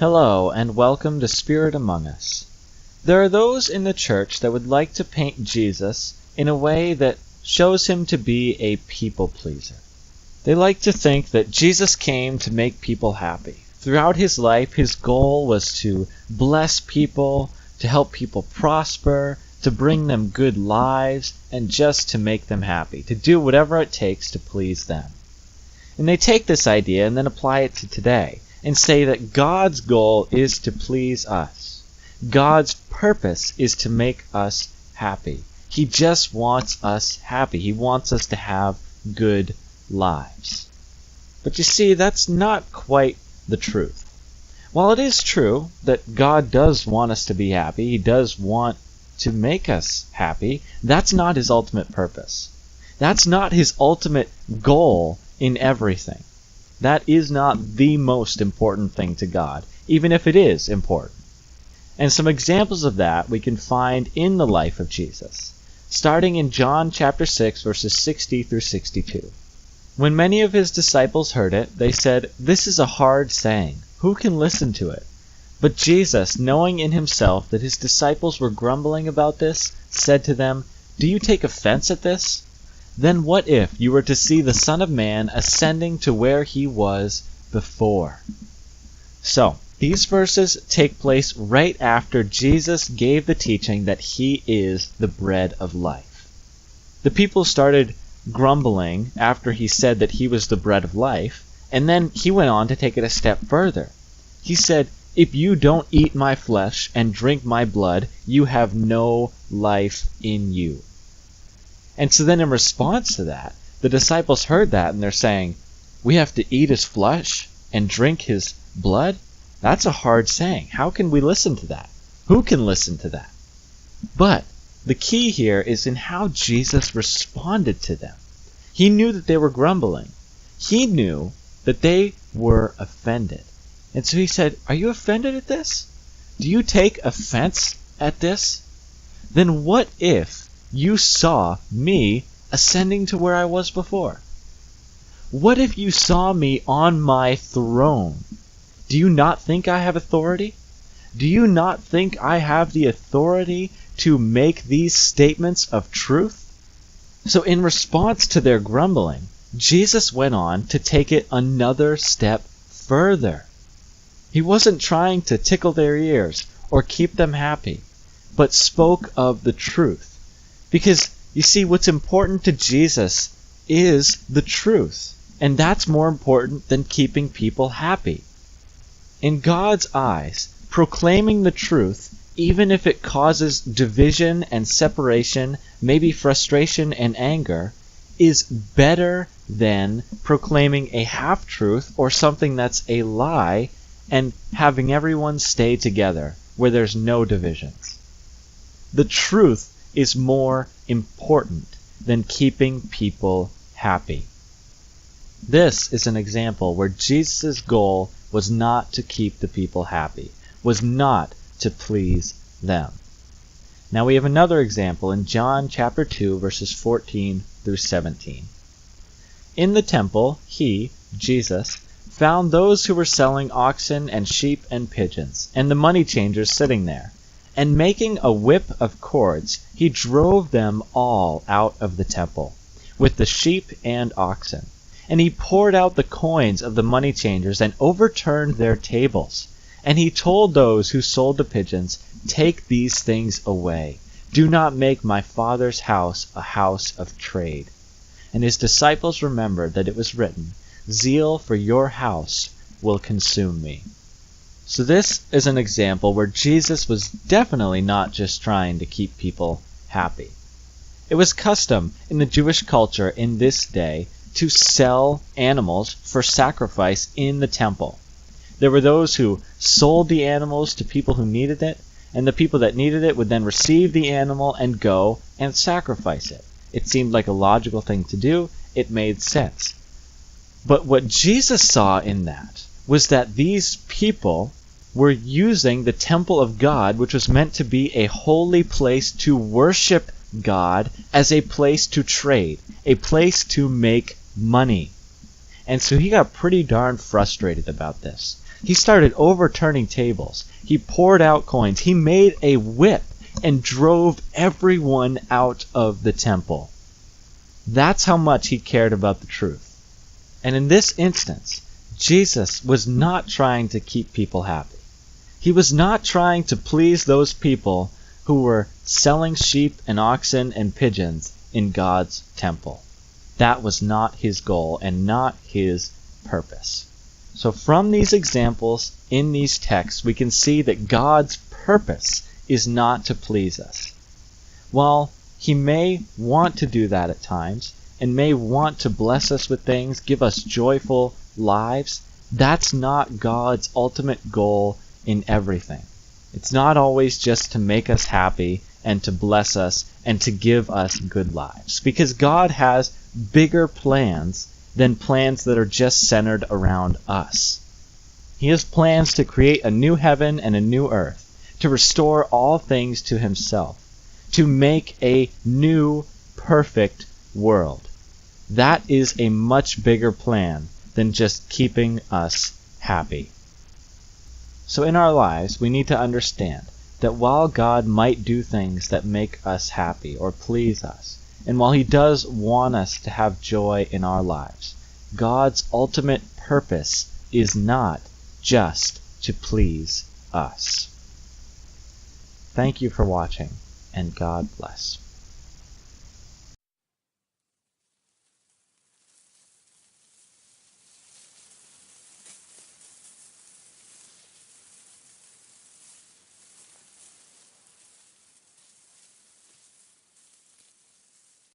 Hello, and welcome to Spirit Among Us. There are those in the church that would like to paint Jesus in a way that shows him to be a people pleaser. They like to think that Jesus came to make people happy. Throughout his life, his goal was to bless people, to help people prosper, to bring them good lives, and just to make them happy, to do whatever it takes to please them. And they take this idea and then apply it to today, and say that God's goal is to please us. God's purpose is to make us happy. He just wants us happy. He wants us to have good lives. But you see, that's not quite the truth. While it is true that God does want us to be happy, He does want to make us happy, that's not His ultimate purpose. That's not His ultimate goal in everything. That is not the most important thing to God, even if it is important. And some examples of that we can find in the life of Jesus, starting in John chapter 6, verses 60 through 62. When many of his disciples heard it, they said, "This is a hard saying. Who can listen to it?" But Jesus, knowing in himself that his disciples were grumbling about this, said to them, "Do you take offense at this? Then what if you were to see the Son of Man ascending to where he was before?" So, these verses take place right after Jesus gave the teaching that he is the bread of life. The people started grumbling after he said that he was the bread of life, and then he went on to take it a step further. He said, "If you don't eat my flesh and drink my blood, you have no life in you." And so then in response to that, the disciples heard that and they're saying, "We have to eat his flesh and drink his blood? That's a hard saying. How can we listen to that? Who can listen to that?" But the key here is in how Jesus responded to them. He knew that they were grumbling. He knew that they were offended. And so he said, "Are you offended at this? Do you take offense at this? Then what if you saw me ascending to where I was before? What if you saw me on my throne? Do you not think I have authority? Do you not think I have the authority to make these statements of truth?" So in response to their grumbling, Jesus went on to take it another step further. He wasn't trying to tickle their ears or keep them happy, but spoke of the truth. Because, you see, what's important to Jesus is the truth, and that's more important than keeping people happy. In God's eyes, proclaiming the truth, even if it causes division and separation, maybe frustration and anger, is better than proclaiming a half-truth or something that's a lie and having everyone stay together where there's no divisions. The truth is more important than keeping people happy. This is an example where Jesus' goal was not to keep the people happy, was not to please them. Now we have another example in John chapter 2, verses 14 through 17. In the temple, he, Jesus, found those who were selling oxen and sheep and pigeons, and the money changers sitting there. And making a whip of cords, he drove them all out of the temple, with the sheep and oxen. And he poured out the coins of the money changers and overturned their tables. And he told those who sold the pigeons, "Take these things away. Do not make my Father's house a house of trade." And his disciples remembered that it was written, "Zeal for your house will consume me." So this is an example where Jesus was definitely not just trying to keep people happy. It was custom in the Jewish culture in this day to sell animals for sacrifice in the temple. There were those who sold the animals to people who needed it, and the people that needed it would then receive the animal and go and sacrifice it. It seemed like a logical thing to do. It made sense. But what Jesus saw in that was that these people were using the temple of God, which was meant to be a holy place to worship God, as a place to trade, a place to make money. And so he got pretty darn frustrated about this. He started overturning tables. He poured out coins. He made a whip and drove everyone out of the temple. That's how much he cared about the truth. And in this instance, Jesus was not trying to keep people happy. He was not trying to please those people who were selling sheep and oxen and pigeons in God's temple. That was not his goal and not his purpose. So from these examples in these texts, we can see that God's purpose is not to please us. While he may want to do that at times, and may want to bless us with things, give us joyful lives, that's not God's ultimate goal in everything. It's not always just to make us happy and to bless us and to give us good lives. Because God has bigger plans than plans that are just centered around us. He has plans to create a new heaven and a new earth, to restore all things to himself, to make a new, perfect world. That is a much bigger plan than just keeping us happy. So in our lives, we need to understand that while God might do things that make us happy or please us, and while he does want us to have joy in our lives, God's ultimate purpose is not just to please us. Thank you for watching, and God bless.